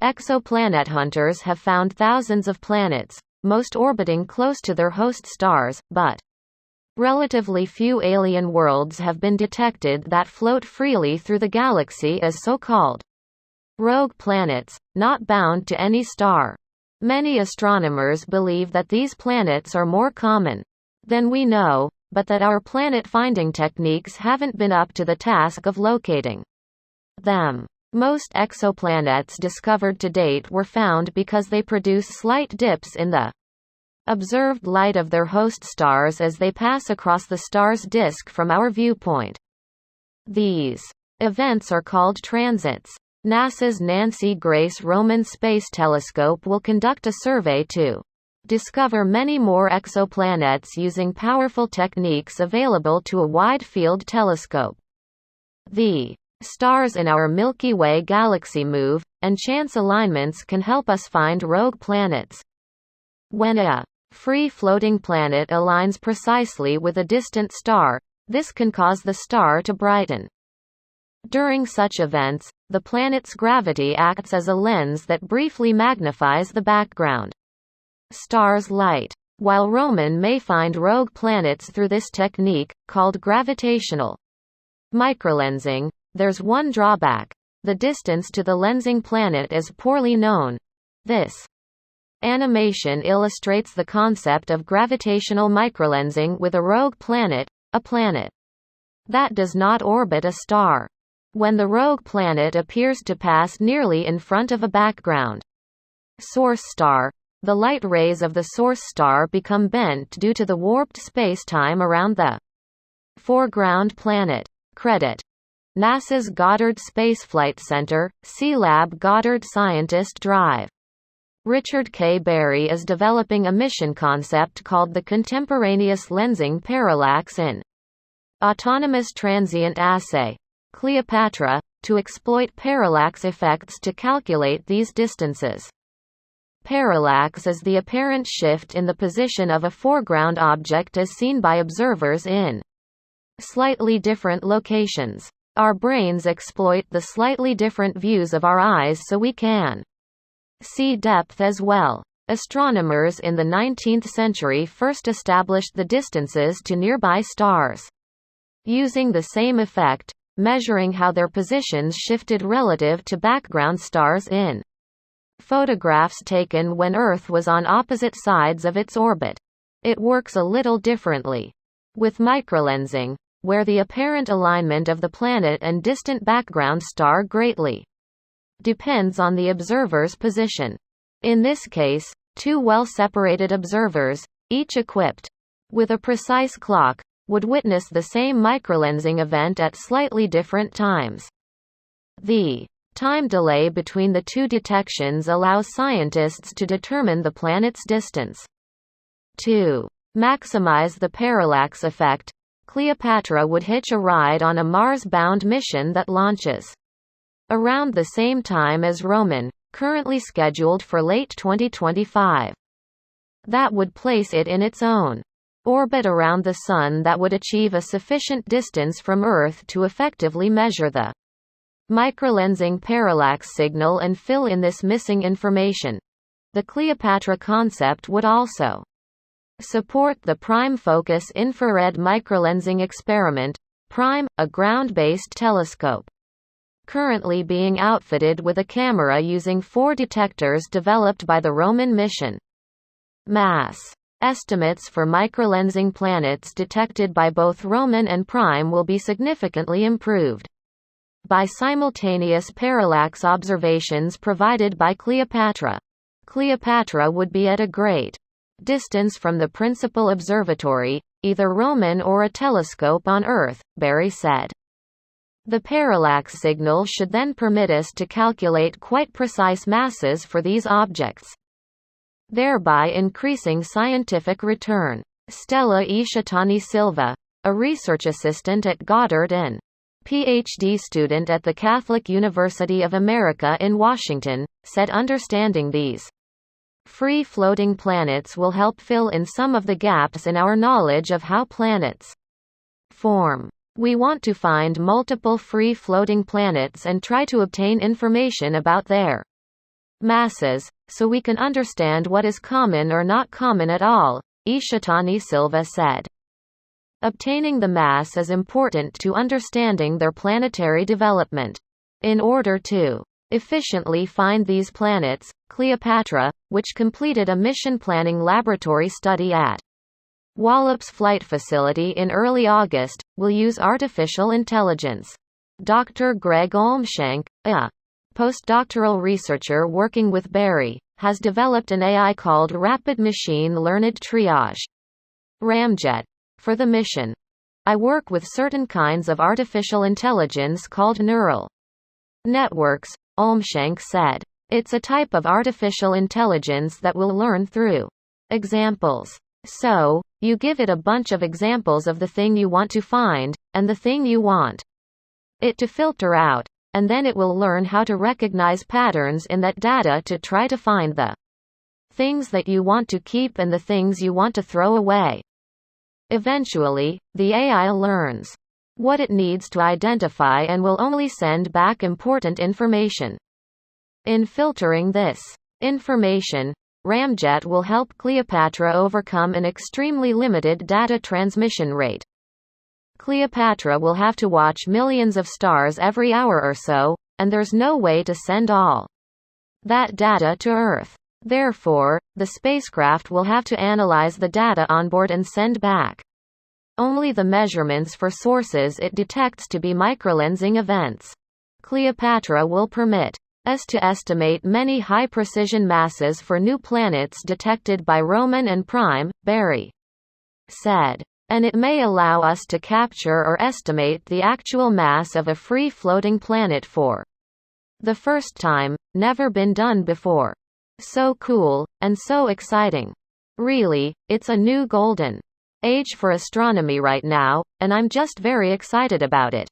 Exoplanet hunters have found thousands of planets, most orbiting close to their host stars, but relatively few alien worlds have been detected that float freely through the galaxy as so-called rogue planets, not bound to any star. Many astronomers believe that these planets are more common than we know, but that our planet-finding techniques haven't been up to the task of locating them. Most exoplanets discovered to date were found because they produce slight dips in the observed light of their host stars as they pass across the star's disk from our viewpoint. These events are called transits. NASA's Nancy Grace Roman Space Telescope will conduct a survey to discover many more exoplanets using powerful techniques available to a wide-field telescope. The stars in our Milky Way galaxy move, and chance alignments can help us find rogue planets. When a free-floating planet aligns precisely with a distant star, this can cause the star to brighten. During such events, the planet's gravity acts as a lens that briefly magnifies the background star's light. While Roman may find rogue planets through this technique, called gravitational microlensing, there's one drawback. The distance to the lensing planet is poorly known. This animation illustrates the concept of gravitational microlensing with a rogue planet, a planet that does not orbit a star. When the rogue planet appears to pass nearly in front of a background source star, the light rays of the source star become bent due to the warped space-time around the foreground planet. Credit: NASA's Goddard Space Flight Center, C-Lab Goddard Scientist Drive. Richard K. Berry is developing a mission concept called the Contemporaneous Lensing Parallax in Autonomous Transient Assay, Cleopatra, to exploit parallax effects to calculate these distances. Parallax is the apparent shift in the position of a foreground object as seen by observers in slightly different locations. Our brains exploit the slightly different views of our eyes so we can see depth as well. Astronomers in the 19th century first established the distances to nearby stars. Using the same effect, measuring how their positions shifted relative to background stars in photographs taken when Earth was on opposite sides of its orbit. It works a little differently with microlensing, where the apparent alignment of the planet and distant background star greatly depends on the observer's position. In this case, two well-separated observers, each equipped with a precise clock, would witness the same microlensing event at slightly different times. The time delay between the two detections allows scientists to determine the planet's distance. To maximize the parallax effect, Cleopatra would hitch a ride on a Mars-bound mission that launches around the same time as Roman, currently scheduled for late 2025. That would place it in its own orbit around the Sun that would achieve a sufficient distance from Earth to effectively measure the microlensing parallax signal and fill in this missing information. The Cleopatra concept would also support the Prime Focus infrared microlensing experiment, Prime, a ground-based telescope currently being outfitted with a camera using 4 detectors developed by the Roman mission. Mass estimates for microlensing planets detected by both Roman and Prime will be significantly improved by simultaneous parallax observations provided by Cleopatra. Cleopatra would be at a great distance from the principal observatory, either Roman or a telescope on Earth, Berry said. The parallax signal should then permit us to calculate quite precise masses for these objects, thereby increasing scientific return. Stella E. Shatani Silva, a research assistant at Goddard and PhD student at the Catholic University of America in Washington, said understanding these free-floating planets will help fill in some of the gaps in our knowledge of how planets form. We want to find multiple free-floating planets and try to obtain information about their masses, so we can understand what is common or not common at all, Ishitani Silva said. Obtaining the mass is important to understanding their planetary development. In order to efficiently find these planets, Cleopatra, which completed a mission planning laboratory study at Wallops Flight Facility in early August, will use artificial intelligence. Dr. Greg Olmshank, a postdoctoral researcher working with Barry, has developed an AI called Rapid Machine Learned Triage (Ramjet) for the mission. I work with certain kinds of artificial intelligence called neural networks, Olmshank said. It's a type of artificial intelligence that will learn through examples. So, you give it a bunch of examples of the thing you want to find, and the thing you want it to filter out, and then it will learn how to recognize patterns in that data to try to find the things that you want to keep and the things you want to throw away. Eventually, the AI learns what it needs to identify and will only send back important information. In filtering this information, Ramjet will help Cleopatra overcome an extremely limited data transmission rate. Cleopatra will have to watch millions of stars every hour or so, and there's no way to send all that data to Earth. Therefore, the spacecraft will have to analyze the data on board and send back only the measurements for sources it detects to be microlensing events. Cleopatra will permit us to estimate many high-precision masses for new planets detected by Roman and Prime, Barry said. And it may allow us to capture or estimate the actual mass of a free-floating planet for the first time, never been done before. So cool, and so exciting. Really, it's a new golden age for astronomy right now, and I'm just very excited about it.